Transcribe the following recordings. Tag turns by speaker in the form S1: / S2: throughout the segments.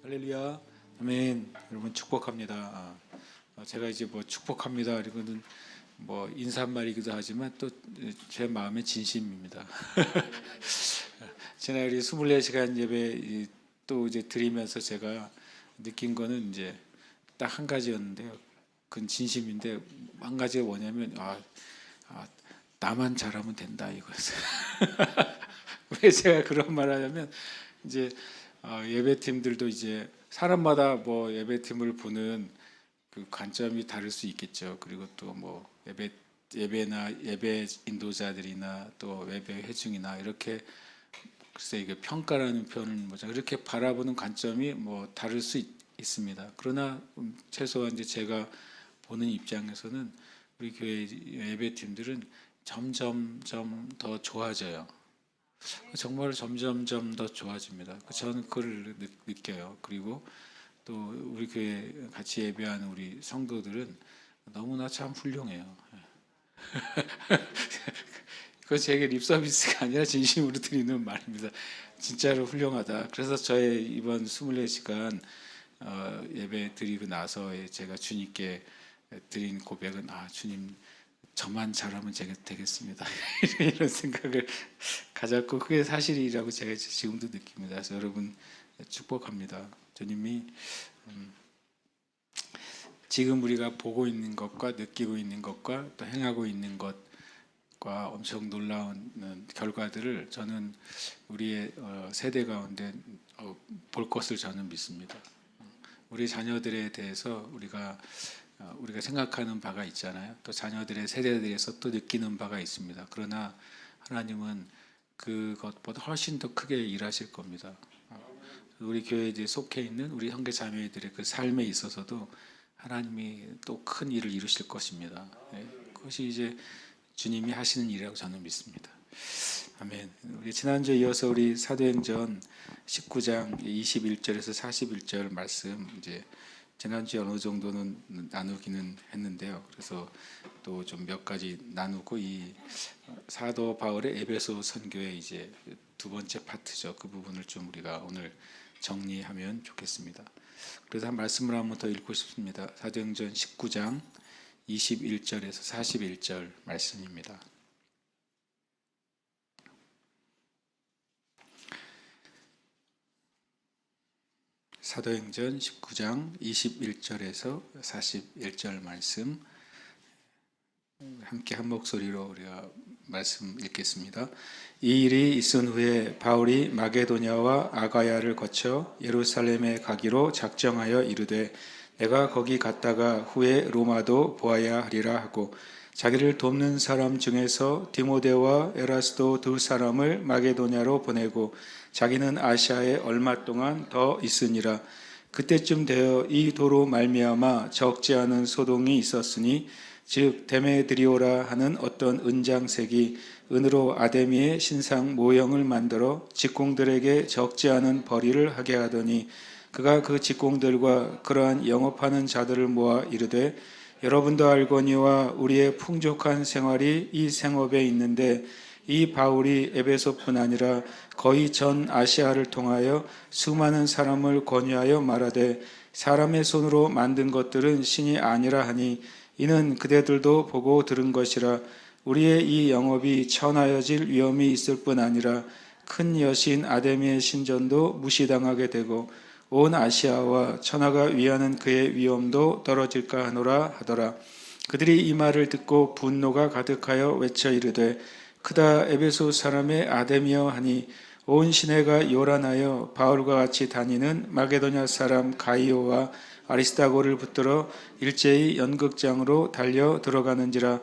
S1: 할렐루야, 아멘. 여러분 축복합니다. 제가 이제 뭐 축복합니다. 이거는 뭐 인사말이기도 하지만 또 제 마음의 진심입니다. 지난 우리 24시간 예배 또 이제 드리면서 제가 느낀 거는 이제 딱 한 가지였는데요. 그건 진심인데 한 가지가 뭐냐면 나만 잘하면 된다 이거였어요. 왜 제가 그런 말을 하냐면 이제 예배팀들도 이제 사람마다 뭐 예배팀을 보는 그 관점이 다를 수 있겠죠. 그리고 또 뭐 예배나 예배 인도자들이나 또 예배 회중이나 이렇게 글쎄 이게 평가라는 표현은 뭐죠? 이렇게 바라보는 관점이 뭐 다를 수 있습니다. 그러나 최소한 이제 제가 보는 입장에서는 우리 교회 예배팀들은 점점점 더 좋아져요. 정말 점점점 더 좋아집니다. 저는 그걸 느껴요. 그리고 또 우리 교회 같이 예배하는 우리 성도들은 너무나 참 훌륭해요. 그거 제게 립서비스가 아니라 진심으로 드리는 말입니다. 진짜로 훌륭하다. 그래서 저의 이번 24시간 예배 드리고 나서 제가 주님께 드린 고백은 주님 저만 잘하면 제가 되겠습니다. 이런 생각을 가졌고 그게 사실이라고 제가 지금도 느낍니다. 그래서 여러분 축복합니다. 주님이 지금 우리가 보고 있는 것과 느끼고 있는 것과 또 행하고 있는 것과 엄청 놀라운 결과들을 저는 우리의 세대 가운데 볼 것을 저는 믿습니다. 우리 자녀들에 대해서 우리가 생각하는 바가 있잖아요. 또 자녀들의 세대들에서 또 느끼는 바가 있습니다. 그러나 하나님은 그것보다 훨씬 더 크게 일하실 겁니다. 우리 교회에 속해 있는 우리 형제 자매들의 그 삶에 있어서도 하나님이 또 큰 일을 이루실 것입니다. 그것이 이제 주님이 하시는 일이라고 저는 믿습니다. 아멘. 우리 지난주에 이어서 우리 사도행전 19장 21절에서 41절 말씀 이제 지난주에 어느 정도는 나누기는 했는데요. 그래서 또 좀 몇 가지 나누고 이 사도 바울의 에베소 선교의 이제 두 번째 파트죠. 그 부분을 좀 우리가 오늘 정리하면 좋겠습니다. 그래서 한 말씀을 한번 더 읽고 싶습니다. 사도행전 19장 21절에서 41절 말씀입니다. 사도행전 19장 21절에서 41절 말씀 함께 한 목소리로 우리가 말씀 읽겠습니다. 이 일이 있은 후에 바울이 마게도냐와 아가야를 거쳐 예루살렘에 가기로 작정하여 이르되 내가 거기 갔다가 후에 로마도 보아야 하리라 하고 자기를 돕는 사람 중에서 디모데와 에라스도 두 사람을 마게도냐로 보내고 자기는 아시아에 얼마 동안 더 있으니라. 그때쯤 되어 이 도로 말미암아 적지 않은 소동이 있었으니 즉 데메드리오라 하는 어떤 은장색이 은으로 아데미의 신상 모형을 만들어 직공들에게 적지 않은 벌이를 하게 하더니 그가 그 직공들과 그러한 영업하는 자들을 모아 이르되 여러분도 알거니와 우리의 풍족한 생활이 이 생업에 있는데 이 바울이 에베소뿐 아니라 거의 전 아시아를 통하여 수많은 사람을 권유하여 말하되 사람의 손으로 만든 것들은 신이 아니라 하니 이는 그대들도 보고 들은 것이라. 우리의 이 영업이 천하여질 위험이 있을 뿐 아니라 큰 여신 아데미의 신전도 무시당하게 되고 온 아시아와 천하가 위하는 그의 위엄도 떨어질까 하노라 하더라. 그들이 이 말을 듣고 분노가 가득하여 외쳐 이르되 크다 에베소 사람의 아데미여 하니 온 시내가 요란하여 바울과 같이 다니는 마게도냐 사람 가이오와 아리스다고를 붙들어 일제히 연극장으로 달려 들어가는지라.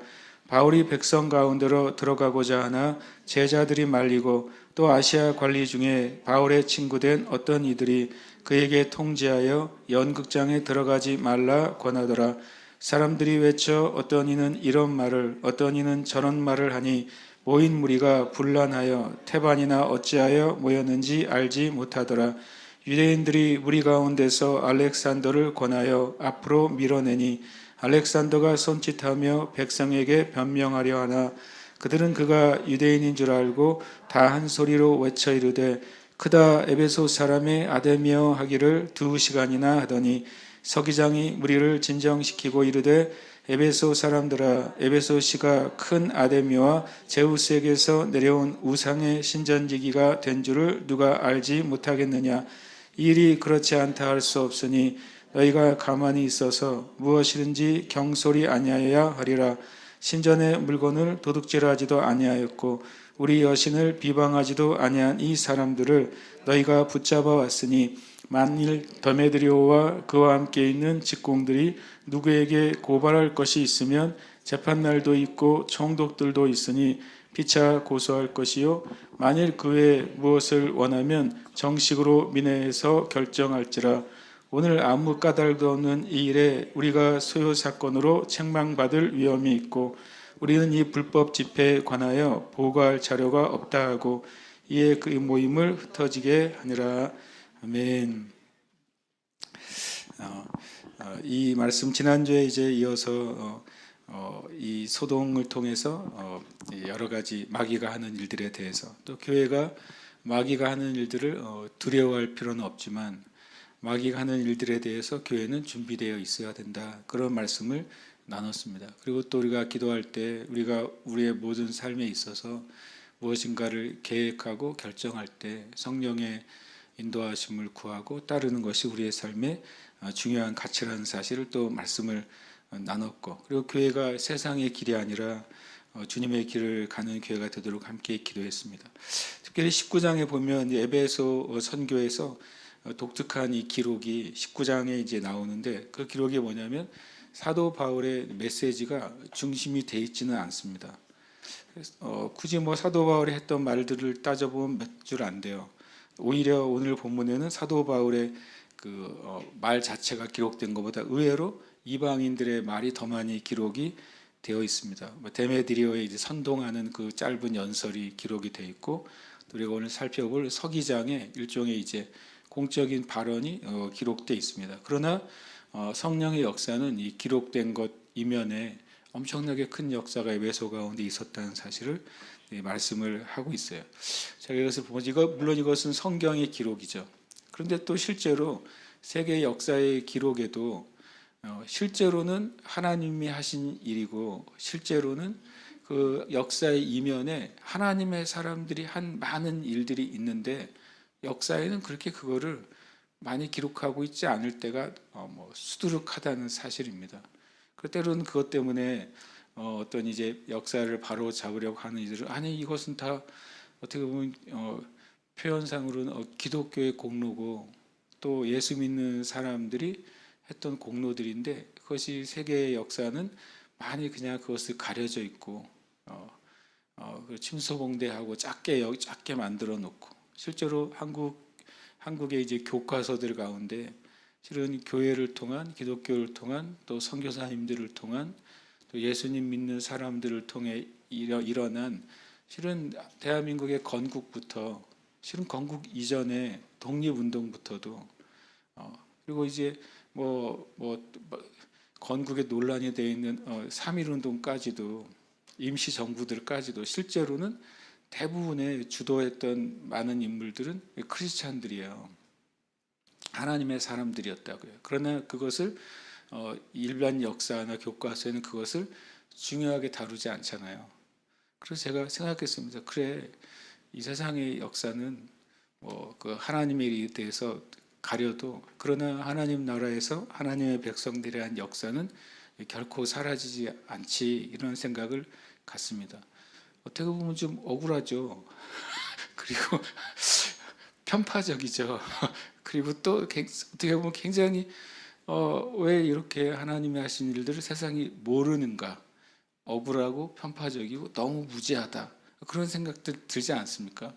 S1: 바울이 백성 가운데로 들어가고자 하나 제자들이 말리고 또 아시아 관리 중에 바울의 친구된 어떤 이들이 그에게 통지하여 연극장에 들어가지 말라 권하더라. 사람들이 외쳐 어떤 이는 이런 말을 어떤 이는 저런 말을 하니 모인 무리가 분란하여 태반이나 어찌하여 모였는지 알지 못하더라. 유대인들이 무리 가운데서 알렉산더를 권하여 앞으로 밀어내니 알렉산더가 손짓하며 백성에게 변명하려 하나 그들은 그가 유대인인 줄 알고 다 한 소리로 외쳐 이르되 크다 에베소 사람의 아데미어 하기를 2시간이나 하더니 서기장이 무리를 진정시키고 이르되 에베소 사람들아 에베소시가 큰 아데미와 제우스에게서 내려온 우상의 신전지기가 된 줄을 누가 알지 못하겠느냐. 이 일이 그렇지 않다 할 수 없으니 너희가 가만히 있어서 무엇이든지 경솔히 아니하여야 하리라. 신전의 물건을 도둑질하지도 아니하였고 우리 여신을 비방하지도 아니한 이 사람들을 너희가 붙잡아 왔으니 만일 더메드리오와 그와 함께 있는 직공들이 누구에게 고발할 것이 있으면 재판날도 있고 총독들도 있으니 피차 고소할 것이요 만일 그 외에 무엇을 원하면 정식으로 민회에서 결정할지라. 오늘 아무 까닭도 없는 이 일에 우리가 소요 사건으로 책망받을 위험이 있고 우리는 이 불법 집회에 관하여 보고할 자료가 없다 하고 이에 그 모임을 흩어지게 하니라. 아멘. 이 말씀 지난주에 이제 이어서 이 소동을 통해서 여러 가지 마귀가 하는 일들에 대해서 또 교회가 마귀가 하는 일들을 두려워할 필요는 없지만 마귀가 하는 일들에 대해서 교회는 준비되어 있어야 된다. 그런 말씀을 나눴습니다. 그리고 또 우리가 기도할 때 우리가 우리의 모든 삶에 있어서 무엇인가를 계획하고 결정할 때 성령의 인도하심을 구하고 따르는 것이 우리의 삶의 중요한 가치라는 사실을 또 말씀을 나눴고 그리고 교회가 세상의 길이 아니라 주님의 길을 가는 교회가 되도록 함께 기도했습니다. 특별히 19장에 보면 에베소 선교에서 독특한 이 기록이 19장에 이제 나오는데 그 기록이 뭐냐면 사도 바울의 메시지가 중심이 돼 있지는 않습니다. 굳이 뭐 사도 바울이 했던 말들을 따져보면 몇 줄 안 돼요. 오히려 오늘 본문에는 사도 바울의 말 자체가 기록된 것보다 의외로 이방인들의 말이 더 많이 기록이 되어 있습니다. 데메드리오에 이제 선동하는 그 짧은 연설이 기록이 되어 있고, 우리가 오늘 살펴볼 서기장의 일종의 이제 공적인 발언이 기록되어 있습니다. 그러나 성령의 역사는 이 기록된 것 이면에 엄청나게 큰 역사가 에베소 가운데 있었다는 사실을 말씀을 하고 있어요. 자, 이것을 보면 물론 이것은 성경의 기록이죠. 그런데 또 실제로 세계 역사의 기록에도 실제로는 하나님이 하신 일이고 실제로는 그 역사의 이면에 하나님의 사람들이 한 많은 일들이 있는데 역사에는 그렇게 그거를 많이 기록하고 있지 않을 때가 수두룩하다는 사실입니다. 때로는 그것 때문에 어떤 이제 역사를 바로 잡으려고 하는 이들은 아니 이것은 다 어떻게 보면 표현상으로는 기독교의 공로고 또 예수 믿는 사람들이 했던 공로들인데 그것이 세계의 역사는 많이 그냥 그것을 가려져 있고 침소봉대하고 작게 만들어 놓고 실제로 한국의 이제 교과서들 가운데 실은 교회를 통한 기독교를 통한 또 선교사님들을 통한 또 예수님 믿는 사람들을 통해 일어난 실은 대한민국의 건국부터 실은 건국 이전의 독립운동부터도 그리고 이제 건국에 논란이 되어 있는 3.1운동까지도 임시정부들까지도 실제로는 대부분의 주도했던 많은 인물들은 크리스찬들이에요. 하나님의 사람들이었다고요. 그러나 그것을 일반 역사나 교과서에는 그것을 중요하게 다루지 않잖아요. 그래서 제가 생각했습니다. 그래, 이 세상의 역사는 그 하나님에 대해서 가려도 그러나 하나님 나라에서 하나님의 백성들에 대한 역사는 결코 사라지지 않지 이런 생각을 갖습니다. 어떻게 보면 좀 억울하죠. 그리고 편파적이죠. 그리고 또 어떻게 보면 굉장히 왜 이렇게 하나님이 하신 일들을 세상이 모르는가, 억울하고 편파적이고 너무 무지하다 그런 생각들 들지 않습니까?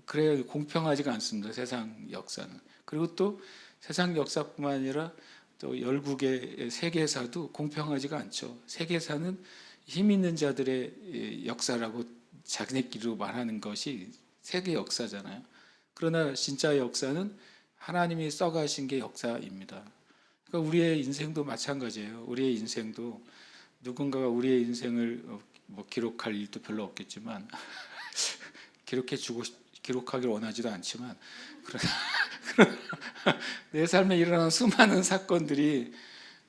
S1: 그래 공평하지가 않습니다. 세상 역사는. 그리고 또 세상 역사뿐만 아니라 또 열국의 세계사도 공평하지가 않죠. 세계사는 힘 있는 자들의 역사라고 자기네끼리 말하는 것이 세계 역사잖아요. 그러나 진짜 역사는 하나님이 써가신 게 역사입니다. 그러니까 우리의 인생도 마찬가지예요. 우리의 인생도 누군가가 우리의 인생을 기록할 일도 별로 없겠지만 기록하기를 원하지도 않지만 그러나 내 삶에 일어나는 수많은 사건들이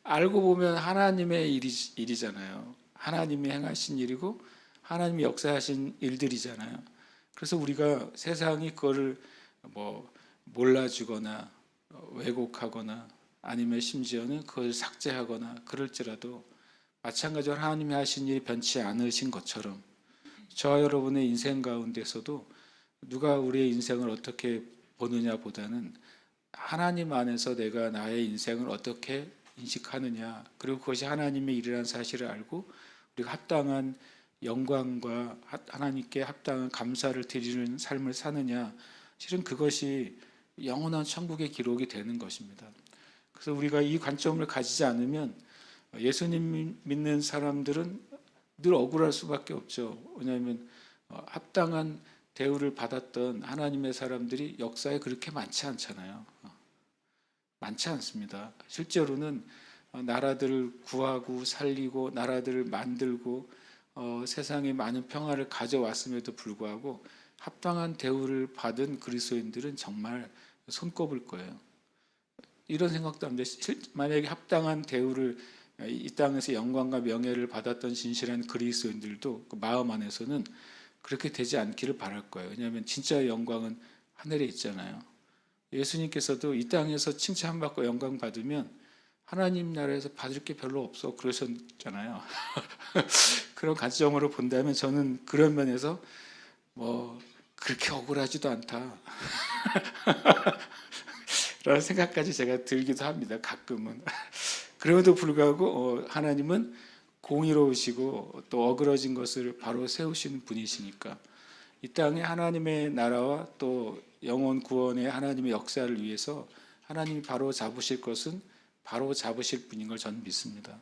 S1: 알고 보면 하나님의 일이잖아요. 하나님이 행하신 일이고 하나님이 역사하신 일들이잖아요. 그래서 우리가 세상이 그거를 뭐 몰라주거나 왜곡하거나 아니면 심지어는 그걸 삭제하거나 그럴지라도 마찬가지로 하나님이 하신 일이 변치 않으신 것처럼 저와 여러분의 인생 가운데서도 누가 우리의 인생을 어떻게 보느냐 보다는 하나님 안에서 내가 나의 인생을 어떻게 인식하느냐, 그리고 그것이 하나님의 일이라는 사실을 알고 우리가 합당한 영광과 하나님께 합당한 감사를 드리는 삶을 사느냐, 실은 그것이 영원한 천국의 기록이 되는 것입니다. 그래서 우리가 이 관점을 가지지 않으면 예수님 믿는 사람들은 늘 억울할 수밖에 없죠. 왜냐하면 합당한 대우를 받았던 하나님의 사람들이 역사에 그렇게 많지 않잖아요. 많지 않습니다. 실제로는 나라들을 구하고 살리고 나라들을 만들고 세상에 많은 평화를 가져왔음에도 불구하고 합당한 대우를 받은 그리스도인들은 정말 손꼽을 거예요. 이런 생각도 합니다. 만약에 합당한 대우를 이 땅에서 영광과 명예를 받았던 진실한 그리스도인들도 그 마음 안에서는 그렇게 되지 않기를 바랄 거예요. 왜냐하면 진짜 영광은 하늘에 있잖아요. 예수님께서도 이 땅에서 칭찬받고 영광 받으면 하나님 나라에서 받을 게 별로 없어 그러셨잖아요. 그런 관점으로 본다면 저는 그런 면에서 뭐 그렇게 억울하지도 않다 라는 생각까지 제가 들기도 합니다. 가끔은. 그럼에도 불구하고 하나님은 공의로우시고 또 어그러진 것을 바로 세우시는 분이시니까 이 땅에 하나님의 나라와 또 영혼 구원의 하나님의 역사를 위해서 하나님이 바로 잡으실 것은 바로 잡으실 분인 걸 저는 믿습니다.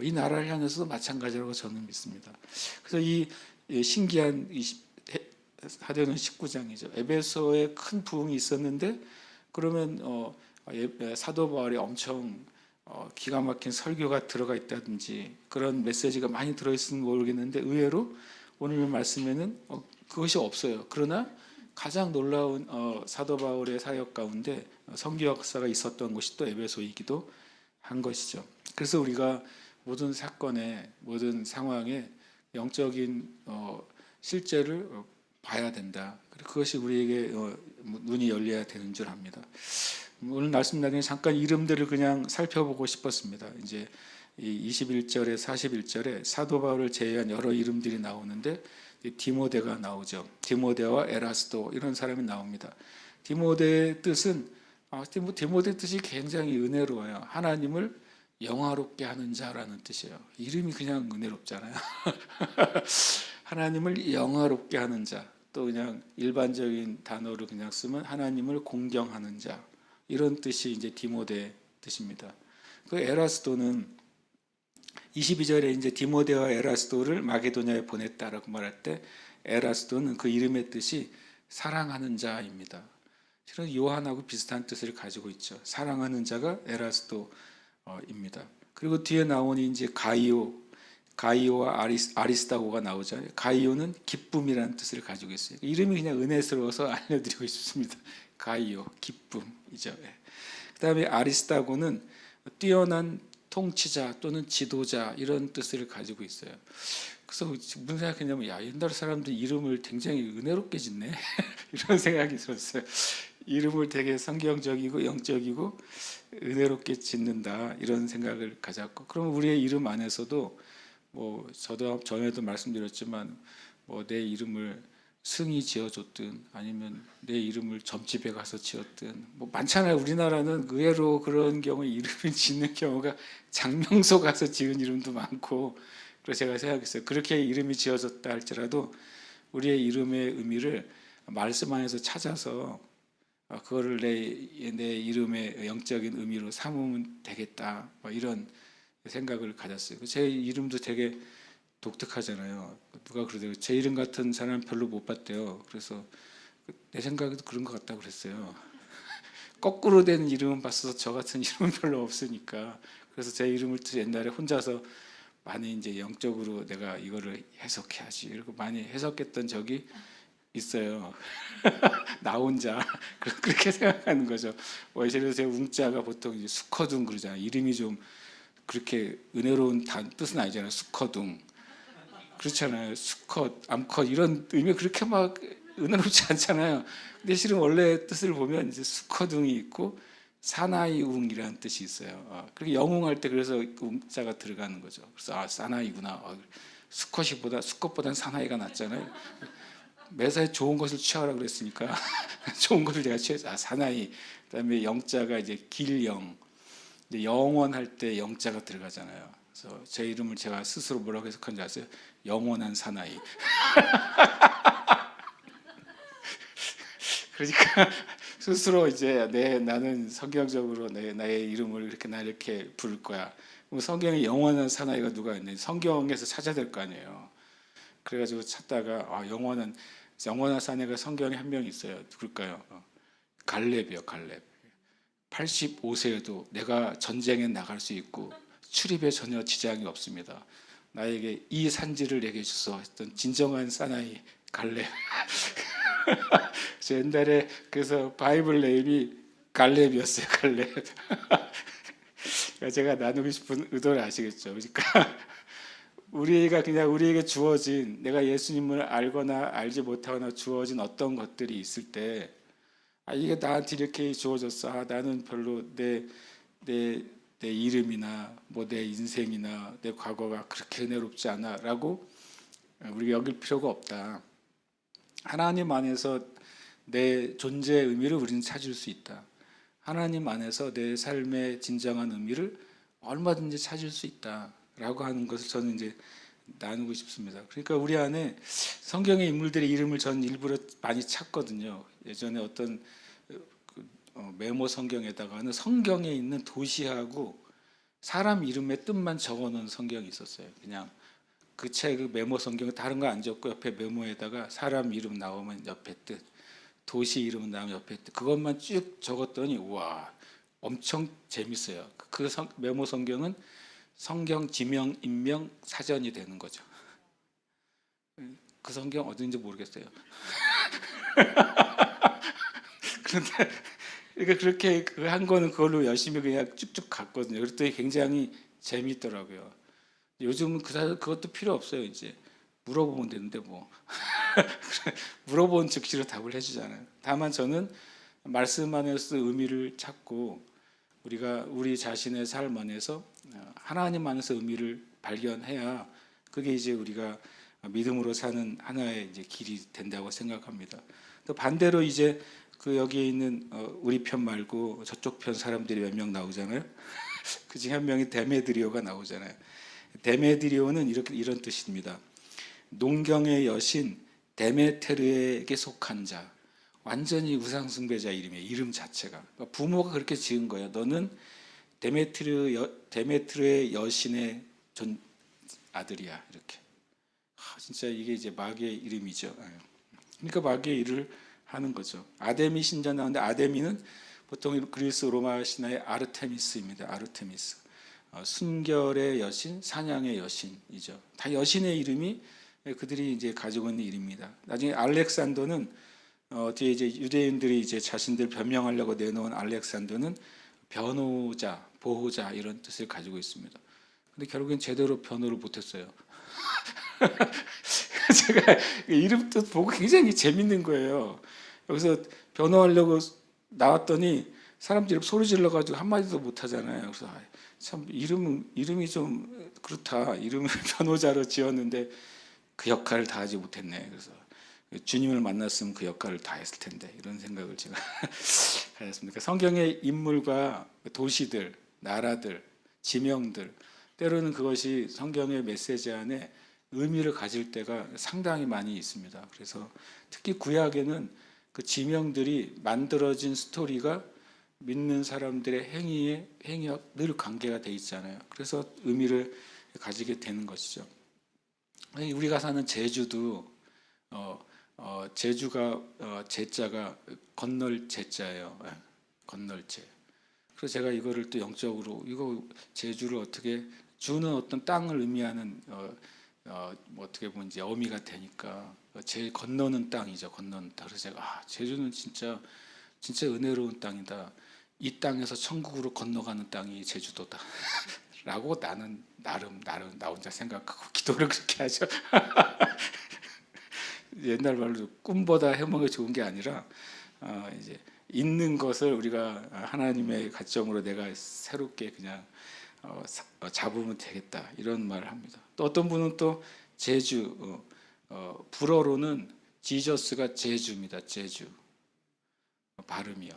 S1: 이 나라를 향해서도 마찬가지라고 저는 믿습니다. 그래서 이 신기한 사도행전 19장이죠. 에베소에 큰 부흥이 있었는데 그러면 사도 바울이 엄청 기가 막힌 설교가 들어가 있다든지 그런 메시지가 많이 들어있으면 모르겠는데 의외로 오늘 말씀에는 그것이 없어요. 그러나 가장 놀라운 사도 바울의 사역 가운데 선교 역사가 있었던 것이 또 에베소이기도 한 것이죠. 그래서 우리가 모든 사건에 모든 상황에 영적인 실제를 봐야 된다. 그것이 우리에게 눈이 열려야 되는 줄 압니다. 오늘 말씀 나중에 잠깐 이름들을 그냥 살펴보고 싶었습니다. 이제 21절에 41절에 사도 바울을 제외한 여러 이름들이 나오는데 디모데가 나오죠. 디모데와 에라스도 이런 사람이 나옵니다. 디모데의 뜻은 디모데의 뜻이 굉장히 은혜로워요. 하나님을 영화롭게 하는 자라는 뜻이에요. 이름이 그냥 은혜롭잖아요. 하나님을 영화롭게 하는 자, 또 그냥 일반적인 단어로 그냥 쓰면 하나님을 공경하는 자, 이런 뜻이 이제 디모데 뜻입니다. 그 에라스도는 22절에 이제 디모데와 에라스도를 마게도냐에 보냈다라고 말할 때 에라스도는 그 이름의 뜻이 사랑하는 자입니다. 실은 요한하고 비슷한 뜻을 가지고 있죠. 사랑하는 자가 에라스도입니다. 그리고 뒤에 나오니 이제 가이오와 아리스다고가 나오죠. 가이오는 기쁨이라는 뜻을 가지고 있어요. 이름이 그냥 은혜스러워서 알려드리고 싶습니다. 가이오, 기쁨이죠. 그 다음에 아리스다고는 뛰어난 통치자 또는 지도자 이런 뜻을 가지고 있어요. 그래서 무슨 생각했냐면 옛날 사람들 이름을 굉장히 은혜롭게 짓네 이런 생각이 들었어요. 이름을 되게 성경적이고 영적이고 은혜롭게 짓는다 이런 생각을 가졌고, 그러면 우리의 이름 안에서도 뭐 저도 전에도 말씀드렸지만 뭐 내 이름을 승이 지어줬든 아니면 내 이름을 점집에 가서 지었든 뭐 많잖아요. 우리나라는 의외로 그런 경우에 이름을 짓는 경우가 장명소 가서 지은 이름도 많고, 그래서 제가 생각했어요. 그렇게 이름이 지어졌다 할지라도 우리의 이름의 의미를 말씀 안에서 찾아서 그거를 내 이름의 영적인 의미로 삼으면 되겠다, 뭐 이런 생각을 가졌어요. 제 이름도 되게 독특하잖아요. 누가 그러더라고요. 제 이름 같은 사람 별로 못 봤대요. 그래서 내 생각에도 그런 것 같다고 그랬어요. 거꾸로 된 이름은 봤어서 저 같은 이름은 별로 없으니까. 그래서 제 이름을 또 옛날에 혼자서 많이 이제 영적으로 내가 이거를 해석해야지 이러고 많이 해석했던 적이 있어요. 나 혼자 그렇게 생각하는 거죠. 예를 들어서 웅자가 보통 이제 수커둥 그러잖아요. 이름이 좀 그렇게 은혜로운 뜻은 아니잖아요. 수커둥 그렇잖아요. 수컷, 암컷 이런 의미 그렇게 막 은혜롭지 않잖아요. 근데 실은 원래 뜻을 보면 이제 수커둥이 있고 사나이웅이라는 뜻이 있어요. 그렇게 영웅할 때 그래서 웅자가 들어가는 거죠. 그래서 사나이구나. 수컷보다는 사나이가 낫잖아요. 매사에 좋은 것을 취하라 그랬으니까 좋은 것을 제가 취해서 사나이. 그다음에 영자가 이제 길영. 이제 영원할 때 영자가 들어가잖아요. 그래서 제 이름을 제가 스스로 뭐라고 해석한지 아세요? 영원한 사나이. 그러니까 스스로 이제 나는 성경적으로 나의 이름을 이렇게 부를 거야. 그럼 성경에 영원한 사나이가 누가 있는지 성경에서 찾아야 될 거 아니에요. 그래가지고 찾다가 영원한 사내가 성경에 한 명 있어요. 누굴까요? 갈렙이요, 갈렙. 85세에도 내가 전쟁에 나갈 수 있고 출입에 전혀 지장이 없습니다. 나에게 이 산지를 내게 주소 했던 진정한 사나이 갈렙. 저 옛날에 그래서 바이블 네임이 갈렙이었어요. 갈렙. 제가 나누고 싶은 의도를 아시겠죠? 그러니까 우리에게 주어진 내가 예수님을 알거나 알지 못하거나 주어진 어떤 것들이 있을 때 이게 나한테 이렇게 주어졌어. 나는 별로 내 이름이나 뭐 내 인생이나 내 과거가 그렇게 은혜롭지 않아라고 우리가 여길 필요가 없다. 하나님 안에서 내 존재의 의미를 우리는 찾을 수 있다. 하나님 안에서 내 삶의 진정한 의미를 얼마든지 찾을 수 있다라고 하는 것을 저는 이제 나누고 싶습니다. 그러니까 우리 안에 성경의 인물들의 이름을 저는 일부러 많이 찾거든요. 예전에 어떤 메모 성경에다가는 성경에 있는 도시하고 사람 이름의 뜻만 적어놓은 성경이 있었어요. 그냥 그 책 메모 성경은 다른 거 안 적고 옆에 메모에다가 사람 이름 나오면 옆에 뜻, 도시 이름 나오면 옆에 뜻, 그것만 쭉 적었더니 와 엄청 재밌어요. 메모 성경은 성경 지명 인명 사전이 되는 거죠. 그 성경 어딘지 모르겠어요. 그런데 그러니까 그렇게 한 거는 그걸로 열심히 그냥 쭉쭉 갔거든요. 그랬더니 굉장히 재미있더라고요. 요즘은 그것도 필요 없어요. 이제 물어보면 되는데 뭐 물어본 즉시로 답을 해주잖아요. 다만 저는 말씀 안에서 의미를 찾고 우리가 우리 자신의 삶 안에서 하나님 안에서 의미를 발견해야 그게 이제 우리가 믿음으로 사는 하나의 이제 길이 된다고 생각합니다. 또 반대로 이제 그 여기에 있는 우리 편 말고 저쪽 편 사람들이 몇 명 나오잖아요. 그 중에 한 명이 데메드리오가 나오잖아요. 데메드리오는 이런 뜻입니다. 농경의 여신 데메테르에게 속한 자. 완전히 우상숭배자 이름이에요. 이름 자체가. 그러니까 부모가 그렇게 지은 거예요. 너는 데메트르의 여신의 아들이야. 이렇게. 진짜 이게 이제 마귀의 이름이죠. 그러니까 마귀의 일을 하는 거죠. 아데미 신전 나오는데 아데미는 보통 그리스 로마 신화의 아르테미스입니다. 아르테미스. 순결의 여신, 사냥의 여신이죠. 다 여신의 이름이 그들이 이제 가지고 있는 이름입니다. 나중에 알렉산더는 뒤에 이제 유대인들이 이제 자신들 변명하려고 내놓은 알렉산더는 변호자, 보호자 이런 뜻을 가지고 있습니다. 근데 결국엔 제대로 변호를 못했어요. 제가 이름 뜻 보고 굉장히 재밌는 거예요. 여기서 변호하려고 나왔더니 사람들이 소리 질러가지고 한마디도 못하잖아요. 그래서 참 이름이 좀 그렇다. 이름을 변호자로 지었는데 그 역할을 다 하지 못했네. 그래서 주님을 만났으면 그 역할을 다 했을 텐데 이런 생각을 제가 하였습니다. 성경의 인물과 도시들, 나라들, 지명들 때로는 그것이 성경의 메시지 안에 의미를 가질 때가 상당히 많이 있습니다. 그래서 특히 구약에는 그 지명들이 만들어진 스토리가 믿는 사람들의 행위와 늘 관계가 돼 있잖아요. 그래서 의미를 가지게 되는 것이죠. 우리가 사는 제주도 제주가 제자가 건널 제자예요. 건널제. 그래서 제가 이거를 또 영적으로 이거 제주를 어떻게 주는 어떤 땅을 의미하는 뭐 어떻게 보면 이제 어미가 되니까 제 건너는 땅이죠. 건너는 땅. 그래서 제가 제주는 진짜 은혜로운 땅이다. 이 땅에서 천국으로 건너가는 땅이 제주도다. 라고 나는 나름 나 혼자 생각하고 기도를 그렇게 하죠. 옛날 말로 꿈보다 해몽이 좋은 게 아니라 이제 있는 것을 우리가 하나님의 가정으로 내가 새롭게 그냥 잡으면 되겠다 이런 말을 합니다. 또 어떤 분은 또 제주 불어로는 지저스가 제주입니다. 제주 발음이요.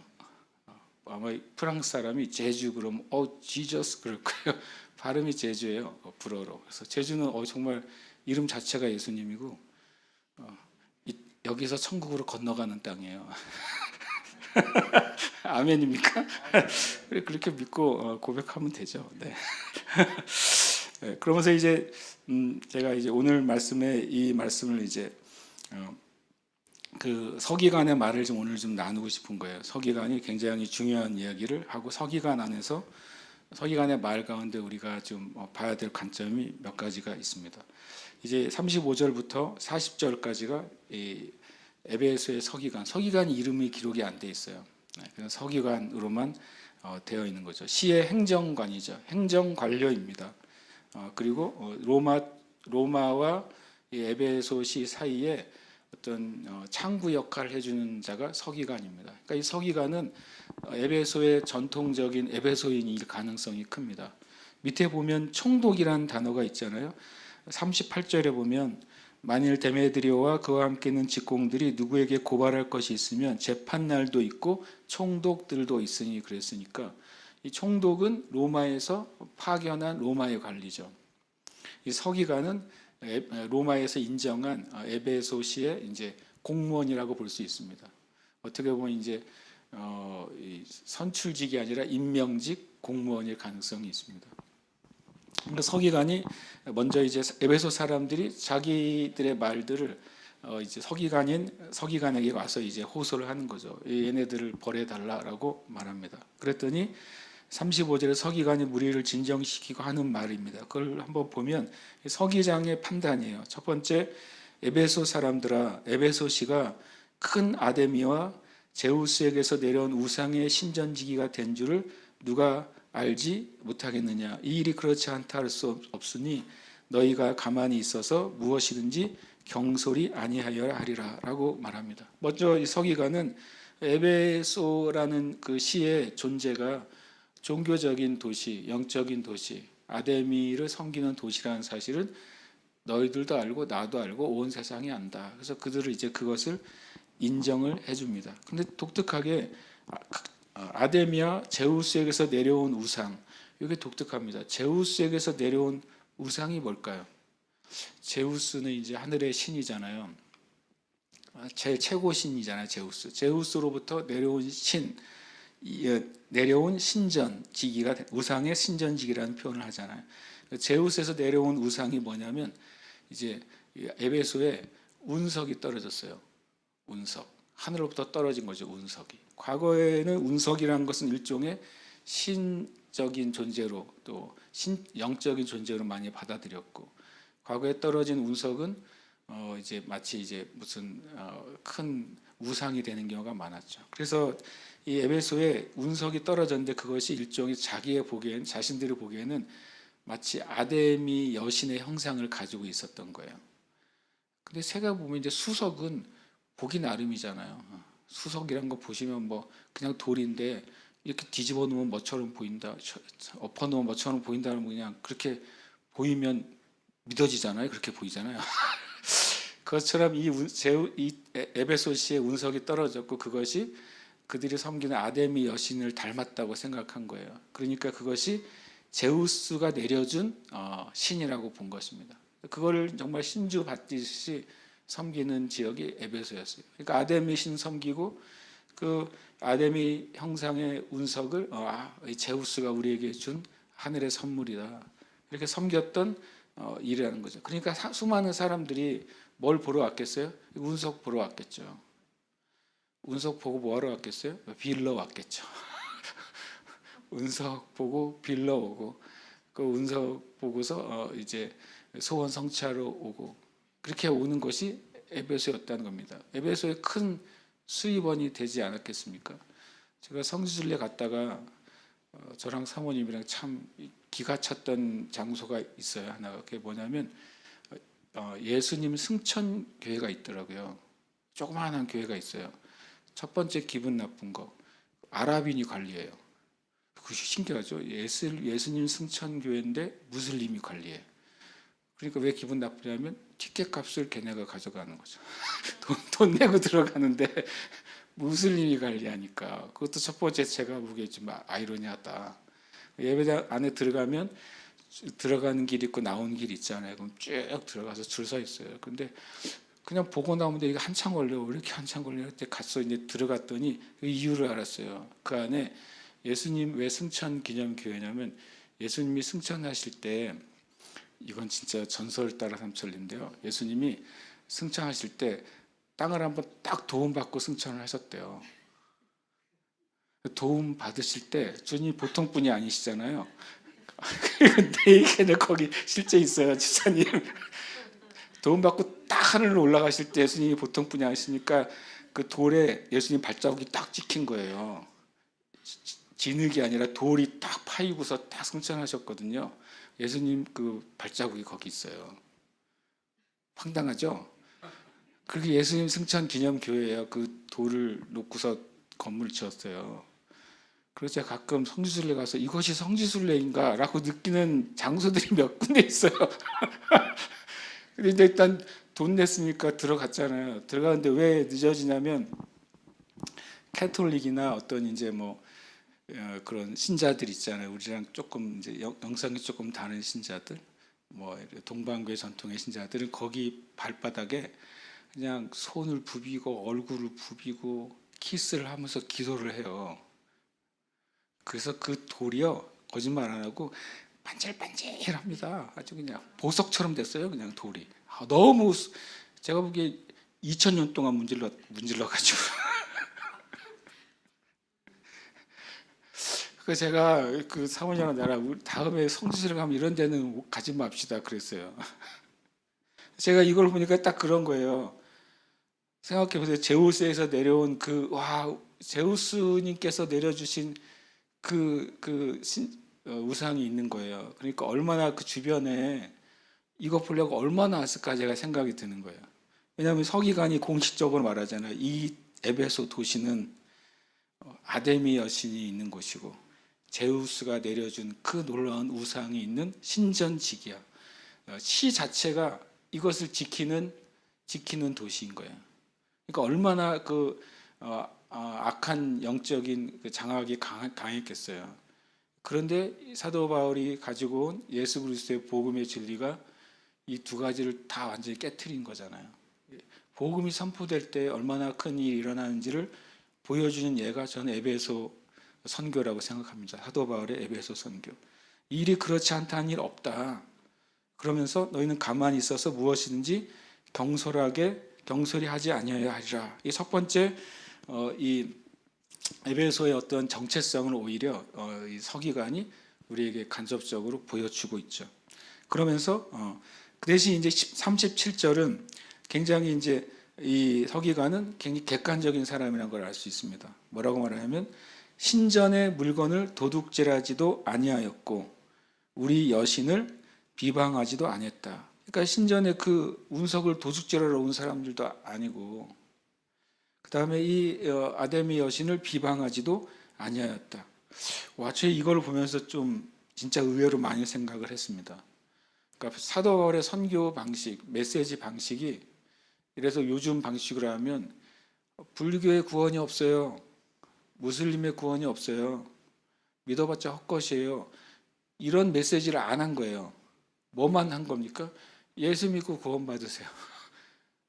S1: 아마 프랑스 사람이 제주 그러면 지저스 그럴 거예요. 발음이 제주예요. 불어로. 그래서 제주는 정말 이름 자체가 예수님이고 여기서 천국으로 건너가는 땅이에요. 아멘입니까? 그렇게 믿고 고백하면 되죠. 네. 네, 그러면서 이제 제가 이제 오늘 말씀에 이 말씀을 이제 그 서기관의 말을 좀 오늘 좀 나누고 싶은 거예요. 서기관이 굉장히 중요한 이야기를 하고 서기관 안에서 서기관의 말 가운데 우리가 좀 봐야 될 관점이 몇 가지가 있습니다. 이제 35절부터 40절까지가 이 에베소의 서기관 이름이 기록이 안 돼 있어요. 그냥 서기관으로만 되어 있는 거죠. 시의 행정관이죠. 행정관료입니다. 그리고 로마와 이 에베소시 사이에 어떤 창구 역할을 해주는 자가 서기관입니다. 그러니까 이 서기관은 에베소의 전통적인 에베소인일 가능성이 큽니다. 밑에 보면 총독이라는 단어가 있잖아요. 38절에 보면 만일 데메드리오와 그와 함께 있는 직공들이 누구에게 고발할 것이 있으면 재판날도 있고 총독들도 있으니 그랬으니까 이 총독은 로마에서 파견한 로마의 관리죠. 이 서기관은 로마에서 인정한 에베소시의 이제 공무원이라고 볼 수 있습니다. 어떻게 보면 이제 선출직이 아니라 임명직 공무원일 가능성이 있습니다. 그러니까 서기관이 먼저 이제 에베소 사람들이 자기들의 말들을 이제 서기관에게 와서 이제 호소를 하는 거죠. 얘네들을 벌해달라라고 말합니다. 그랬더니 35절에 서기관이 무리를 진정시키고 하는 말입니다. 그걸 한번 보면 서기장의 판단이에요. 첫 번째, 에베소 사람들아, 에베소시가 큰 아데미와 제우스에게서 내려온 우상의 신전지기가 된 줄을 누가 알지 못하겠느냐. 이 일이 그렇지 않다 할 수 없으니 너희가 가만히 있어서 무엇이든지 경솔이 아니하여야 하리라 라고 말합니다. 먼저 이 서기관은 에베소라는 그 시의 존재가 종교적인 도시, 영적인 도시, 아데미를 섬기는 도시라는 사실은 너희들도 알고 나도 알고 온 세상이 안다. 그래서 그들을 이제 그것을 인정을 해줍니다. 근데 독특하게 아데미와 제우스에게서 내려온 우상, 이게 독특합니다. 제우스에게서 내려온 우상이 뭘까요? 제우스는 이제 하늘의 신이잖아요. 제일 최고 신이잖아요. 제우스로부터 내려온 신전지기가 우상의 신전지기라는 표현을 하잖아요. 제우스에서 내려온 우상이 뭐냐면 이제 에베소에 운석이 떨어졌어요. 운석, 하늘로부터 떨어진 거죠. 운석이. 과거에는 운석이라는 것은 일종의 신적인 존재로 또 영적인 존재로 많이 받아들였고, 과거에 떨어진 운석은 이제 마치 이제 무슨 큰 우상이 되는 경우가 많았죠. 그래서 이 에베소에 운석이 떨어졌는데 그것이 일종의 자신들이 보기에는 마치 아데미 여신의 형상을 가지고 있었던 거예요. 근데 제가 보면 이제 수석은 보기 나름이잖아요. 수석이란 거 보시면 뭐 그냥 돌인데 이렇게 뒤집어 놓으면 뭐처럼 보인다, 엎어 놓으면 뭐처럼 보인다는 거 그냥 그렇게 보이면 믿어지잖아요. 그렇게 보이잖아요. 그것처럼 이 에베소시의 운석이 떨어졌고 그것이 그들이 섬기는 아데미 여신을 닮았다고 생각한 거예요. 그러니까 그것이 제우스가 내려준 신이라고 본 것입니다. 그걸 정말 신주 받듯이 섬기는 지역이 에베소였어요. 그러니까 아데미 신 섬기고 그 아데미 형상의 운석을 제우스가 우리에게 준 하늘의 선물이다. 이렇게 섬겼던 일이라는 거죠. 그러니까 수많은 사람들이 뭘 보러 왔겠어요? 운석 보러 왔겠죠. 운석 보고 뭐 하러 왔겠어요? 빌러 왔겠죠. 운석 보고 빌러 오고 그 운석 보고서 이제 소원 성취하러 오고 그렇게 오는 것이 에베소였다는 겁니다. 에베소에 큰 수입원이 되지 않았겠습니까? 제가 성지순례 갔다가 저랑 사모님이랑 참 기가 찼던 장소가 있어요. 하나가 그게 뭐냐면 예수님 승천 교회가 있더라고요. 조그마한 교회가 있어요. 첫 번째 기분 나쁜 거 아랍인이 관리해요. 그것이 신기하죠. 예수님 승천 교회인데 무슬림이 관리해. 그러니까 왜 기분 나쁘냐면 티켓 값을 걔네가 가져가는 거죠. 돈 내고 들어가는데 무슬림이 관리하니까. 그것도 첫 번째 제가 보기에 좀 아이러니하다. 예배당 안에 들어가면 들어가는 길 있고 나오는 길 있잖아요. 그럼 쭉 들어가서 줄 서 있어요. 근데 그냥 보고 나오는데 이게 한참 걸려. 왜 이렇게 한참 걸려? 그때 갔어. 이제 들어갔더니 그 이유를 알았어요. 그 안에 예수님 왜 승천 기념 교회냐면 예수님이 승천하실 때 이건 진짜 전설 따라 삼천리인데요. 예수님이 승천하실 때 땅을 한번 딱 도움받고 승천을 하셨대요. 도움 받으실 때 주님이 보통 분이 아니시잖아요. 근데 이게 거기 실제 있어요, 지사님. 도움받고 딱 하늘로 올라가실 때 예수님이 보통 분이 아니시니까 그 돌에 예수님 발자국이 딱 찍힌 거예요. 진흙이 아니라 돌이 딱 파이고서 딱 승천하셨거든요. 예수님 그 발자국이 거기 있어요. 황당하죠? 그게 예수님 승천 기념 교회예요. 그 돌을 놓고서 건물을 지었어요. 그래서 제가 가끔 성지순례 가서 이것이 성지순례인가 라고 느끼는 장소들이 몇 군데 있어요. 근데 이제 일단 돈 냈으니까 들어갔잖아요. 들어가는데 왜 늦어지냐면 캐톨릭이나 어떤 이제 뭐 그런 신자들 있잖아요. 우리랑 조금 이제 영성이 조금 다른 신자들, 뭐 동방교회 전통의 신자들은 거기 발바닥에 그냥 손을 부비고 얼굴을 부비고 키스를 하면서 기도를 해요. 그래서 그 돌이요 거짓말 안 하고 반질반질합니다. 아주 그냥 보석처럼 됐어요. 그냥 돌이. 너무 제가 보기에 2000년 동안 문질러 가지고. 그 제가 그 사모님이랑 나랑 다음에 성지순례 가면 이런 데는 가지 맙시다 그랬어요. 제가 이걸 보니까 딱 그런 거예요. 생각해보세요. 제우스에서 내려온 제우스님께서 내려주신 우상이 있는 거예요. 그러니까 얼마나 그 주변에 이거 보려고 얼마나 왔을까 제가 생각이 드는 거예요. 왜냐하면 서기관이 공식적으로 말하잖아요. 이 에베소 도시는 아데미 여신이 있는 곳이고 제우스가 내려준 그 놀라운 우상이 있는 신전지기야. 시 자체가 이것을 지키는 도시인 거예요. 그러니까 얼마나 악한 영적인 그 장악이 강했겠어요. 그런데 사도 바울이 가지고 온 예수 그리스도의 복음의 진리가 이 두 가지를 다 완전히 깨트린 거잖아요. 복음이 선포될 때 얼마나 큰 일이 일어나는지를 보여주는 예가 저는 에베소 선교라고 생각합니다. 사도 바울의 에베소 선교. 일이 그렇지 않다는 일 없다. 그러면서 너희는 가만히 있어서 무엇이든지 경솔히 하지 아니하여 하리라. 이 첫 번째 이 에베소의 어떤 정체성을 오히려 이 서기관이 우리에게 간접적으로 보여주고 있죠. 그러면서 그 대신 이제 37절은 굉장히 이제 이 서기관은 굉장히 객관적인 사람이라는 걸 알 수 있습니다. 뭐라고 말하냐면 신전의 물건을 도둑질하지도 아니하였고 우리 여신을 비방하지도 아니했다. 그러니까 신전의 그 운석을 도둑질하러 온 사람들도 아니고 그 다음에 이 아데미 여신을 비방하지도 아니하였다. 와, 저 이걸 보면서 좀 진짜 의외로 많이 생각을 했습니다. 그러니까 사도 바울의 선교 방식, 메시지 방식이 이래서 요즘 방식으로 하면 불교의 구원이 없어요. 무슬림의 구원이 없어요. 믿어봤자 헛것이에요. 이런 메시지를 안 한 거예요. 뭐만 한 겁니까? 예수 믿고 구원 받으세요.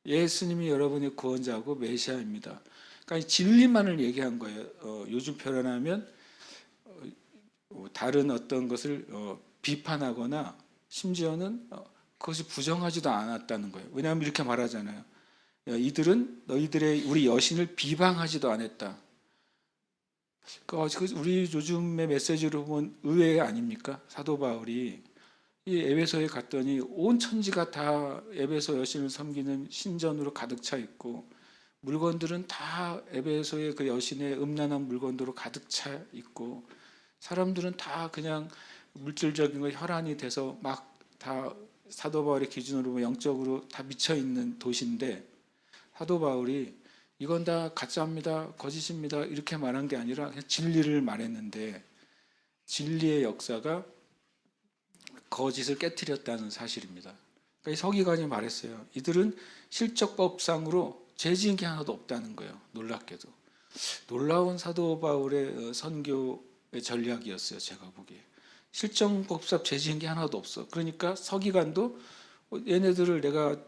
S1: 예수님이 여러분의 구원자고 메시아입니다. 그러니까 진리만을 얘기한 거예요. 요즘 표현하면 다른 어떤 것을 비판하거나 심지어는 그것이 부정하지도 않았다는 거예요. 왜냐하면 이렇게 말하잖아요. 이들은 우리 여신을 비방하지도 않았다. 그러니까 우리 요즘의 메시지로 보면 의외 아닙니까? 사도 바울이 이 에베소에 갔더니 온 천지가 다 에베소 여신을 섬기는 신전으로 가득 차 있고, 물건들은 다 에베소의 그 여신의 음란한 물건으로 가득 차 있고, 사람들은 다 그냥 물질적인 거 혈안이 돼서 막 다 사도 바울의 기준으로 영적으로 다 미쳐 있는 도시인데, 사도 바울이 이건 다 가짜입니다, 거짓입니다 이렇게 말한 게 아니라 그냥 진리를 말했는데, 진리의 역사가 거짓을 깨뜨렸다는 사실입니다. 그러니까 이 서기관이 말했어요. 이들은 실적법상으로 죄 지은 게 하나도 없다는 거예요. 놀랍게도. 놀라운 사도 바울의 선교의 전략이었어요. 제가 보기에. 실정법상 죄 지은 게 하나도 없어. 그러니까 서기관도 얘네들을 내가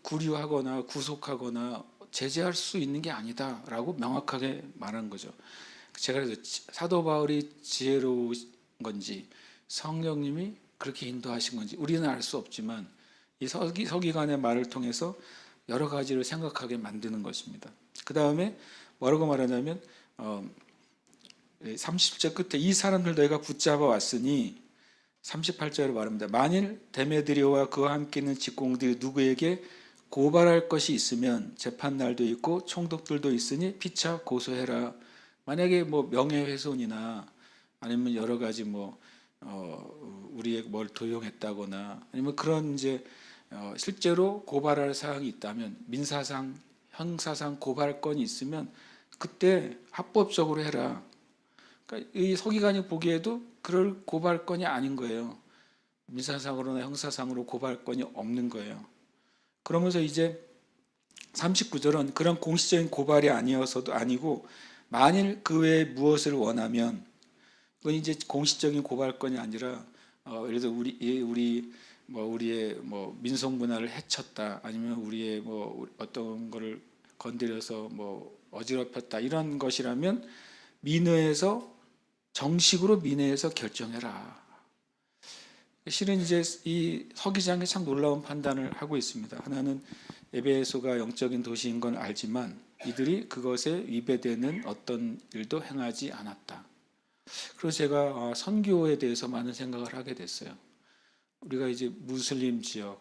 S1: 구류하거나 구속하거나 제재할 수 있는 게 아니다라고 명확하게 말한 거죠. 제가 그래서 사도 바울이 지혜로운 건지 성령님이 그렇게 인도하신 건지 우리는 알 수 없지만, 이 서기관의 말을 통해서 여러 가지를 생각하게 만드는 것입니다. 그 다음에 뭐라고 말하냐면 30절 끝에 이 사람들 너희가 붙잡아 왔으니, 38절을 말합니다. 만일 데메드리오와 그와 함께 있는 직공들이 누구에게 고발할 것이 있으면 재판날도 있고 총독들도 있으니 피차 고소해라. 만약에 뭐 명예훼손이나 아니면 여러 가지 우리의 뭘 도용했다거나 아니면 그런 이제 실제로 고발할 사항이 있다면, 민사상, 형사상 고발건이 있으면 그때 합법적으로 해라. 그러니까 이 서기관이 보기에도 그럴 고발건이 아닌 거예요. 민사상으로나 형사상으로 고발건이 없는 거예요. 그러면서 이제 39절은 그런 공식적인 고발이 아니어서도 아니고, 만일 그 외에 무엇을 원하면, 그건 이제 공식적인 고발건이 아니라 예를 들어 우리의 민속 문화를 해쳤다, 아니면 우리의 어떤 거를 건드려서 어지럽혔다 이런 것이라면 정식으로 민회에서 결정해라. 실은 이제 이 서기장이 참 놀라운 판단을 하고 있습니다. 하나는 에베소가 영적인 도시인 건 알지만 이들이 그것에 위배되는 어떤 일도 행하지 않았다. 그래서 제가 선교에 대해서 많은 생각을 하게 됐어요. 우리가 이제 무슬림 지역,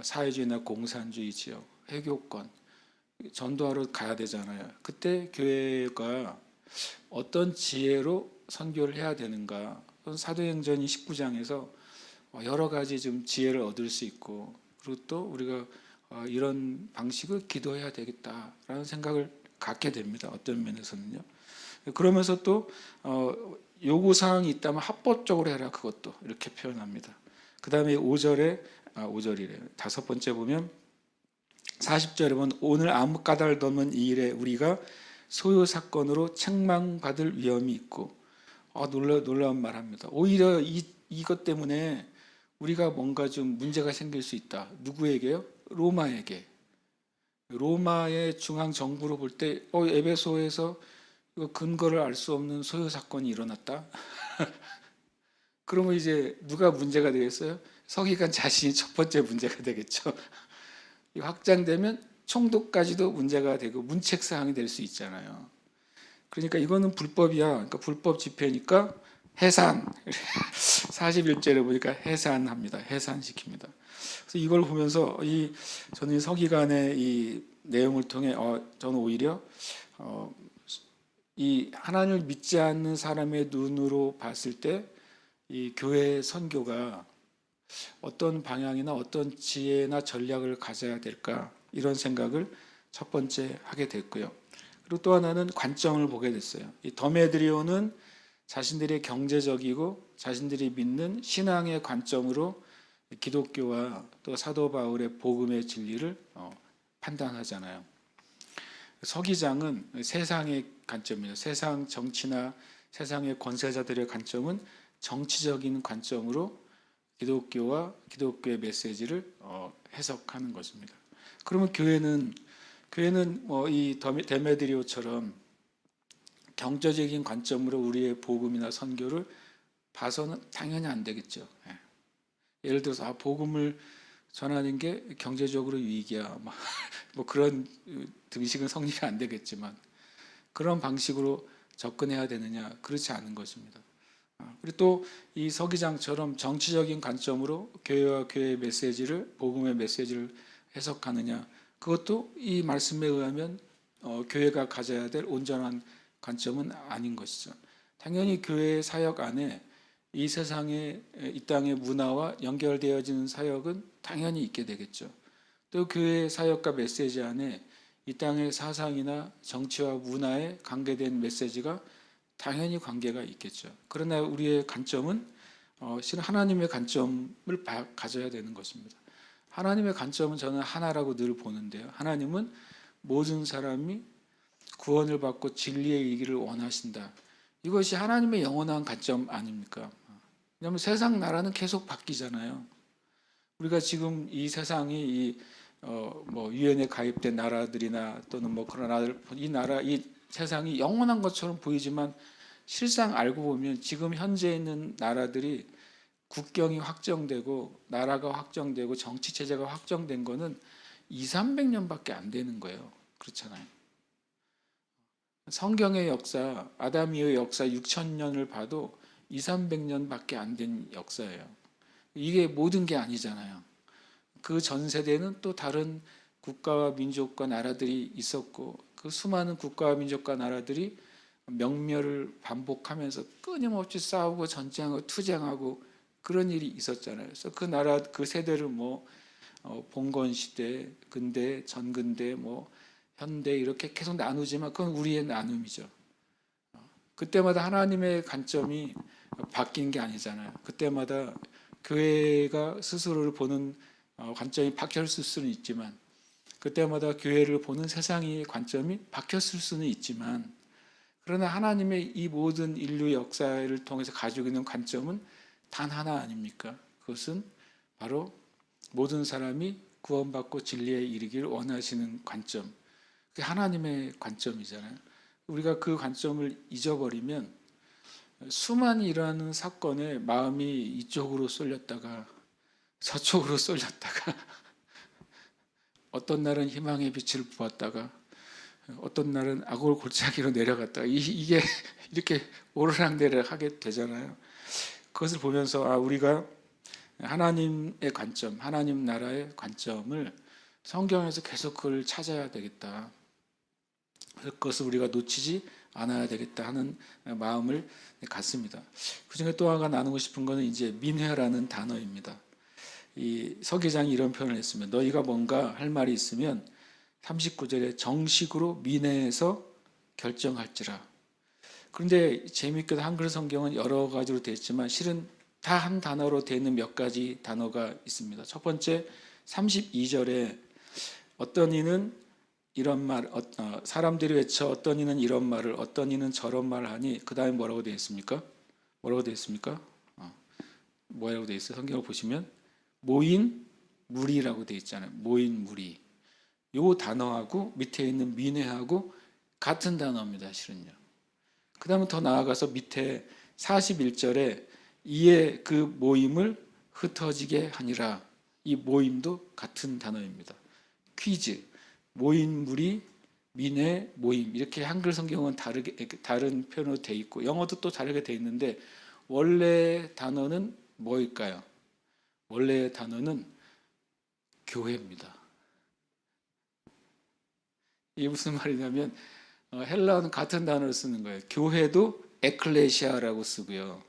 S1: 사회주의나 공산주의 지역, 회교권 전도하러 가야 되잖아요. 그때 교회가 어떤 지혜로 선교를 해야 되는가? 사도행전 19장에서 여러 가지 좀 지혜를 얻을 수 있고, 그리고 또 우리가 이런 방식을 기도해야 되겠다라는 생각을 갖게 됩니다. 어떤 면에서는요. 그러면서 또 요구 사항이 있다면 합법적으로 해라, 그것도 이렇게 표현합니다. 그 다음에 5절이래요. 다섯 번째 보면 40절에 보면 오늘 아무 까닭도 없는 이 일에 우리가 소요 사건으로 책망받을 위험이 있고, 놀라운 말합니다. 오히려 이것 때문에 우리가 뭔가 좀 문제가 생길 수 있다. 누구에게요? 로마에게. 로마의 중앙 정부로 볼 때 에베소에서 이거 근거를 알 수 없는 소요 사건이 일어났다. 그러면 이제 누가 문제가 되겠어요? 서기관 자신이 첫 번째 문제가 되겠죠. 확장되면 총독까지도 문제가 되고 문책 사항이 될 수 있잖아요. 그러니까 이거는 불법이야. 그러니까 불법 집회니까 해산. 41절에 보니까 해산합니다. 해산시킵니다. 그래서 이걸 보면서 저는 서기관의 이 내용을 통해 저는 오히려 이 하나님을 믿지 않는 사람의 눈으로 봤을 때 이 교회 선교가 어떤 방향이나 어떤 지혜나 전략을 가져야 될까, 이런 생각을 첫 번째 하게 됐고요. 그리고 또 하나는 관점을 보게 됐어요. 이 더메드리오는 자신들의 경제적이고 자신들이 믿는 신앙의 관점으로 기독교와 또 사도 바울의 복음의 진리를 판단하잖아요. 서기장은 세상의 관점이에요. 세상 정치나 세상의 권세자들의 관점은 정치적인 관점으로 기독교와 기독교의 메시지를 해석하는 것입니다. 그러면 교회는 이 데메드리오처럼 경제적인 관점으로 우리의 복음이나 선교를 봐서는 당연히 안 되겠죠. 예를 들어서 복음을 전하는 게 경제적으로 유익이야, 그런 등식은 성립이 안 되겠지만, 그런 방식으로 접근해야 되느냐? 그렇지 않은 것입니다. 그리고 또 이 서기장처럼 정치적인 관점으로 교회와 교회의 메시지를, 복음의 메시지를 해석하느냐, 그것도 이 말씀에 의하면 교회가 가져야 될 온전한 관점은 아닌 것이죠. 당연히 교회의 사역 안에 이 세상의, 이 땅의 문화와 연결되어지는 사역은 당연히 있게 되겠죠. 또 교회의 사역과 메시지 안에 이 땅의 사상이나 정치와 문화에 관계된 메시지가 당연히 관계가 있겠죠. 그러나 우리의 관점은 실은 하나님의 관점을 가져야 되는 것입니다. 하나님의 관점은 저는 하나라고 늘 보는데요. 하나님은 모든 사람이 구원을 받고 진리에 이르기를 원하신다. 이것이 하나님의 영원한 관점 아닙니까? 왜냐하면 세상 나라는 계속 바뀌잖아요. 우리가 지금 이 세상이 유엔에 가입된 나라들이나 또는 그런 나라들, 이 세상이 영원한 것처럼 보이지만 실상 알고 보면 지금 현재 있는 나라들이 국경이 확정되고 나라가 확정되고 정치 체제가 확정된 거는 200~300년밖에 안 되는 거예요. 그렇잖아요. 성경의 역사, 아담이의 역사 6000년을 봐도 200~300년밖에 안 된 역사예요. 이게 모든 게 아니잖아요. 그 전 세대는 또 다른 국가와 민족과 나라들이 있었고 그 수많은 국가와 민족과 나라들이 명멸을 반복하면서 끊임없이 싸우고 전쟁하고 투쟁하고 그런 일이 있었잖아요. 그래서 그 나라 그 세대를 봉건 시대, 근대, 전근대, 현대 이렇게 계속 나누지만 그건 우리의 나눔이죠. 그때마다 하나님의 관점이 바뀐 게 아니잖아요. 그때마다 교회가 스스로를 보는 관점이 바뀌었을 수는 있지만 그때마다 교회를 보는 세상의 관점이 바뀌었을 수는 있지만 그러나 하나님의 이 모든 인류 역사를 통해서 가지고 있는 관점은 단 하나 아닙니까? 그것은 바로 모든 사람이 구원받고 진리에 이르기를 원하시는 관점. 그게 하나님의 관점이잖아요. 우리가 그 관점을 잊어버리면 수많이 일어나는 사건에 마음이 이쪽으로 쏠렸다가 저쪽으로 쏠렸다가 어떤 날은 희망의 빛을 보았다가 어떤 날은 악을 골짜기로 내려갔다가 이게 이렇게 오르락내리락 하게 되잖아요. 그것을 보면서 우리가 하나님의 관점, 하나님 나라의 관점을 성경에서 계속 그걸 찾아야 되겠다. 그것을 우리가 놓치지 않아야 되겠다 하는 마음을 갖습니다. 그중에 또 하나 나누고 싶은 것은 이제 민회라는 단어입니다. 이 서기장이 이런 표현을 했습니다. 너희가 뭔가 할 말이 있으면 39절에 정식으로 민회에서 결정할지라. 그런데 재미있게도 한글 성경은 여러 가지로 되어 있지만 실은 다 한 단어로 되어 있는 몇 가지 단어가 있습니다. 첫 번째 32절에 어떤 이는 이런 말, 사람들이 외쳐 어떤 이는 이런 말을 어떤 이는 저런 말을 하니 그 다음에 뭐라고 되어 있습니까? 뭐라고 되어 있습니까? 뭐라고 되어 있어요? 성경을 보시면 모인 무리라고 되어 있잖아요. 모인 무리. 요 단어하고 밑에 있는 민회하고 같은 단어입니다. 실은요. 그 다음에 더 나아가서 밑에 41절에 이에 그 모임을 흩어지게 하니라. 이 모임도 같은 단어입니다. 퀴즈, 모인 무리, 민회, 모임 이렇게 한글 성경은 다른 표현으로 되어 있고 영어도 또 다르게 되어 있는데 원래 단어는 뭐일까요? 원래 단어는 교회입니다. 이게 무슨 말이냐면 헬라어는 같은 단어를 쓰는 거예요. 교회도 에클레시아라고 쓰고요.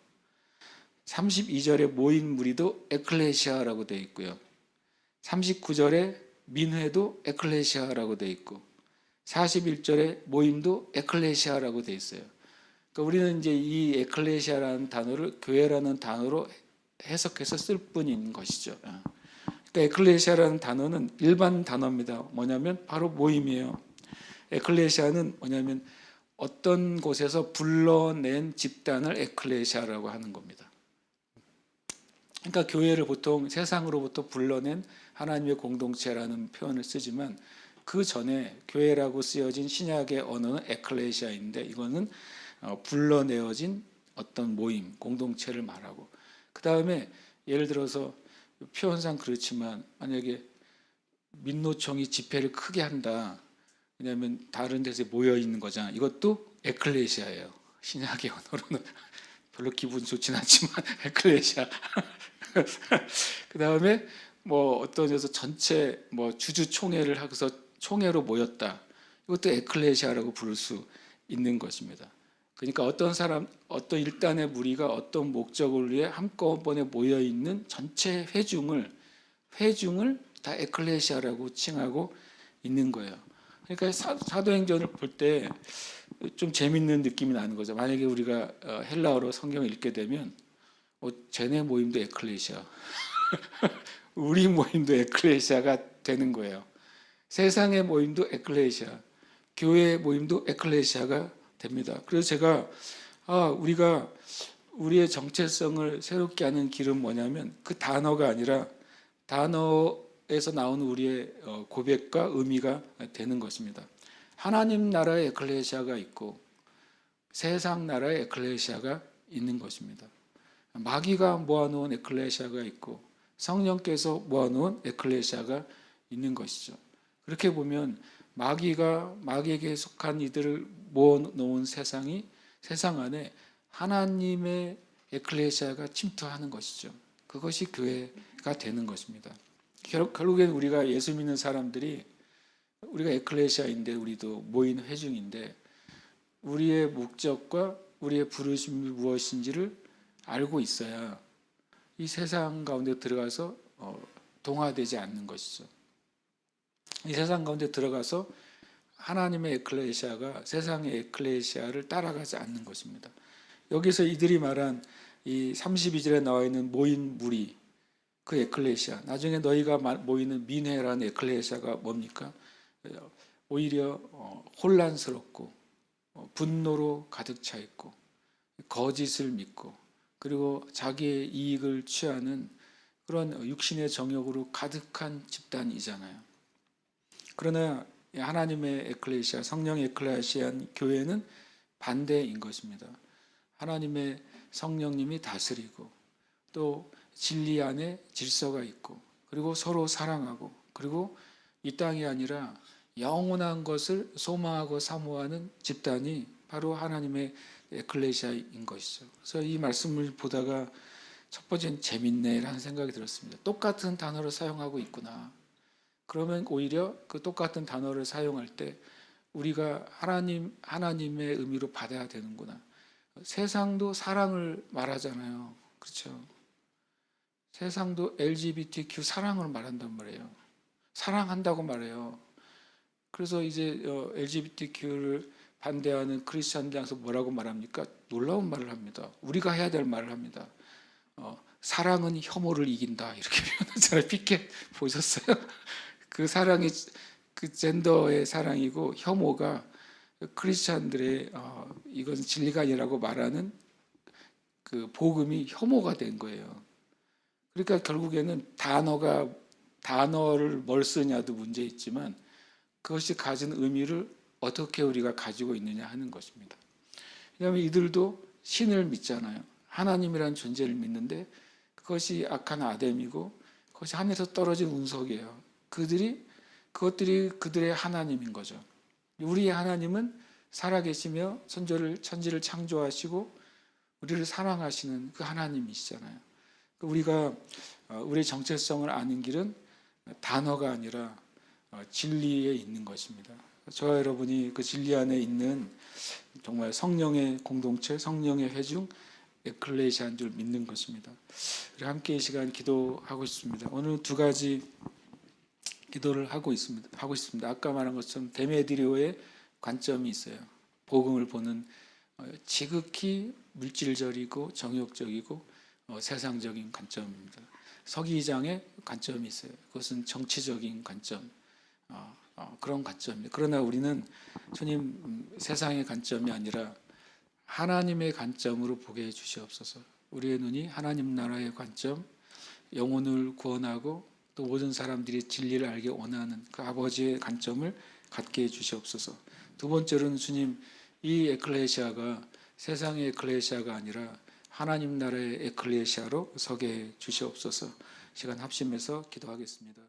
S1: 32절에 모인 무리도 에클레시아라고 되어 있고요. 39절에 민회도 에클레시아라고 되어 있고 41절에 모임도 에클레시아라고 되어 있어요. 그러니까 우리는 이제 이 에클레시아라는 단어를 교회라는 단어로 해석해서 쓸 뿐인 것이죠. 그러니까 에클레시아라는 단어는 일반 단어입니다. 뭐냐면 바로 모임이에요. 에클레시아는 뭐냐면 어떤 곳에서 불러낸 집단을 에클레시아라고 하는 겁니다. 그러니까 교회를 보통 세상으로부터 불러낸 하나님의 공동체라는 표현을 쓰지만 그 전에 교회라고 쓰여진 신약의 언어는 에클레시아인데 이거는 불러내어진 어떤 모임, 공동체를 말하고 그 다음에 예를 들어서 표현상 그렇지만 만약에 민노총이 집회를 크게 한다. 왜냐하면 다른 데서 모여 있는 거잖아. 이것도 에클레시아예요. 신약의 언어로는 별로 기분 좋진 않지만 에클레시아. 그 다음에 뭐 어떤 데서 전체 뭐 주주총회를 하고서 총회로 모였다. 이것도 에클레시아라고 부를 수 있는 것입니다. 그러니까 어떤 사람, 어떤 일단의 무리가 어떤 목적을 위해 한꺼번에 모여 있는 전체 회중을 다 에클레시아라고 칭하고 있는 거예요. 그러니까 사도행전을 볼 때 좀 재밌는 느낌이 나는 거죠. 만약에 우리가 헬라어로 성경을 읽게 되면 쟤네 모임도 에클레시아, 우리 모임도 에클레시아가 되는 거예요. 세상의 모임도 에클레시아, 교회의 모임도 에클레시아가 됩니다. 그래서 제가 우리가 우리의 정체성을 새롭게 하는 길은 뭐냐면 그 단어가 아니라 단어에서 나오는 우리의 고백과 의미가 되는 것입니다. 하나님 나라의 에클레시아가 있고 세상 나라의 에클레시아가 있는 것입니다. 마귀가 모아놓은 에클레시아가 있고 성령께서 모아놓은 에클레시아가 있는 것이죠. 그렇게 보면 마귀에게 속한 이들을 모아놓은 세상 안에 하나님의 에클레시아가 침투하는 것이죠. 그것이 교회가 되는 것입니다. 결국엔 우리가 예수 믿는 사람들이 우리가 에클레시아인데 우리도 모인 회중인데 우리의 목적과 우리의 부르심이 무엇인지를 알고 있어야 이 세상 가운데 들어가서 동화되지 않는 것이죠. 이 세상 가운데 들어가서 하나님의 에클레시아가 세상의 에클레시아를 따라가지 않는 것입니다. 여기서 이들이 말한 이 32절에 나와 있는 모인 무리, 그 에클레시아, 나중에 너희가 모이는 민회라는 에클레시아가 뭡니까? 오히려 혼란스럽고 분노로 가득 차 있고 거짓을 믿고 그리고 자기의 이익을 취하는 그런 육신의 정욕으로 가득한 집단이잖아요. 그러나 하나님의 에클레시아, 성령의 에클레시아한 교회는 반대인 것입니다. 하나님의 성령님이 다스리고 또 진리 안에 질서가 있고 그리고 서로 사랑하고 그리고 이 땅이 아니라 영원한 것을 소망하고 사모하는 집단이 바로 하나님의 에클레시아인 것이죠. 그래서 이 말씀을 보다가 첫 번째는 재밌네라는 생각이 들었습니다. 똑같은 단어를 사용하고 있구나. 그러면 오히려 그 똑같은 단어를 사용할 때 우리가 하나님의 의미로 받아야 되는구나. 세상도 사랑을 말하잖아요. 그렇죠? 세상도 LGBTQ 사랑을 말한단 말이에요. 사랑한다고 말해요. 그래서 이제 LGBTQ를 반대하는 크리스천들에서 뭐라고 말합니까? 놀라운 말을 합니다. 우리가 해야 될 말을 합니다. 사랑은 혐오를 이긴다 이렇게 표현하잖아요. 피켓 보셨어요? 그 사랑이 그 젠더의 사랑이고 혐오가 크리스천들의 이건 진리가 아니라고 말하는 그 복음이 혐오가 된 거예요. 그러니까 결국에는 단어를 뭘 쓰냐도 문제 있지만 그것이 가진 의미를 어떻게 우리가 가지고 있느냐 하는 것입니다. 왜냐하면 이들도 신을 믿잖아요. 하나님이라는 존재를 믿는데 그것이 악한 아담이고 그것이 하늘에서 떨어진 운석이에요. 그것들이 그들의 하나님인 거죠. 우리의 하나님은 살아계시며 천지를 창조하시고 우리를 사랑하시는 그 하나님이시잖아요. 우리가 우리의 정체성을 아는 길은 단어가 아니라 진리에 있는 것입니다. 저와 여러분이 그 진리 안에 있는 정말 성령의 공동체, 성령의 회중, 에클레시아인 줄 믿는 것입니다. 우리 함께 이 시간 기도하고 싶습니다. 오늘 두 가지 기도를 하고 싶습니다. 아까 말한 것처럼 데메드리오의 관점이 있어요. 복음을 보는 지극히 물질적이고 정욕적이고 세상적인 관점입니다. 서기장의 관점이 있어요. 그것은 정치적인 관점, 그런 관점입니다. 그러나 우리는 주님 세상의 관점이 아니라 하나님의 관점으로 보게 해주시옵소서. 우리의 눈이 하나님 나라의 관점, 영혼을 구원하고 또 모든 사람들이 진리를 알게 원하는 그 아버지의 관점을 갖게 해주시옵소서. 두 번째로는 주님 이 에클레시아가 세상의 에클레시아가 아니라 하나님 나라의 에클레시아로 서게 해 주시옵소서. 시간 합심해서 기도하겠습니다.